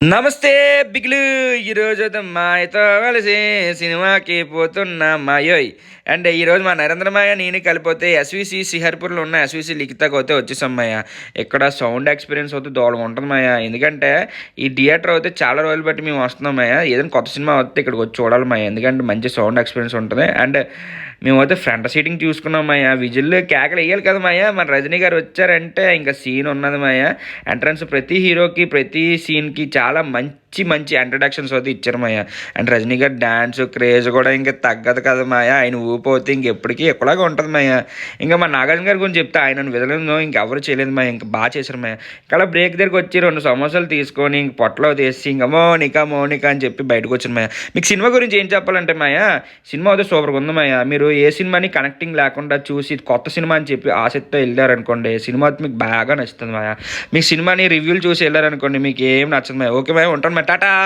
నమస్తే బిగులు. ఈరోజైతే మాయతో కలిసి సినిమాకి పోతున్నా మాయోయ్. అండ్ ఈరోజు మా నరేంద్ర మాయ నేను కలిపోతే ఎస్విసి సిహర్పూర్లో ఉన్న ఎస్విసి లిఖితాకి అయితే వచ్చేసాం మాయ. ఇక్కడ సౌండ్ ఎక్స్పీరియన్స్ అయితే దోళగా ఉంటుంది మాయ. ఎందుకంటే ఈ థియేటర్ అయితే చాలా రోజులు బట్టి మేము వస్తున్నాం మాయ. ఏదైనా కొత్త సినిమా వస్తే ఇక్కడికి వచ్చి చూడాలి మాయ. ఎందుకంటే మంచి సౌండ్ ఎక్స్పీరియన్స్ ఉంటుంది. అండ్ మేమైతే ఫ్రంట్ సీటింగ్ చూసుకున్నాం మాయ. విజిల్ కేకలు వేయాలి కదా మాయ. మన రజనీ గారు వచ్చారంటే ఇంకా సీన్ ఉన్నది మాయ. ఎంట్రన్స్ ప్రతి హీరోకి ప్రతి సీన్కి చాలా మంచి మంచి ఇంట్రడక్షన్స్ అయితే ఇచ్చారు మాయ. అండ్ రజనీ గారి డ్యాన్స్ క్రేజ్ కూడా ఇంకా తగ్గదు కదా మాయ. ఆయన ఊపితే ఇంకెప్పటికీ ఎక్కలాగా ఉంటుంది మాయ. ఇంకా మా నాగార్జున గారి గురించి చెప్తే ఆయన విధులను ఇంకెవరు చేయలేదు మాయ. ఇంకా బాగా చేశారు మాయ. ఇక్కడ బ్రేక్ దగ్గరికి వచ్చి 2 సమోసాలు తీసుకొని ఇంక పొట్టలో తీసి ఇంకా మోనికా అని చెప్పి బయటకు వచ్చిన మాయ. మీకు సినిమా గురించి ఏం చెప్పాలంటే మాయ, సినిమా అయితే సూపర్గా ఉంది మాయ. మీరు ఏ సినిమాని కనెక్టింగ్ లేకుండా చూసి కొత్త సినిమా అని చెప్పి ఆసక్తితో వెళ్ళారనుకోండి, సినిమా మీకు బాగా నచ్చుతుంది మాయ. మీకు సినిమాని రివ్యూలు చూసి వెళ్ళారనుకోండి, మీకు ఏం నచ్చదు మాయ. ఓకే మాయ, ఉంటాను మాయ, టాటా.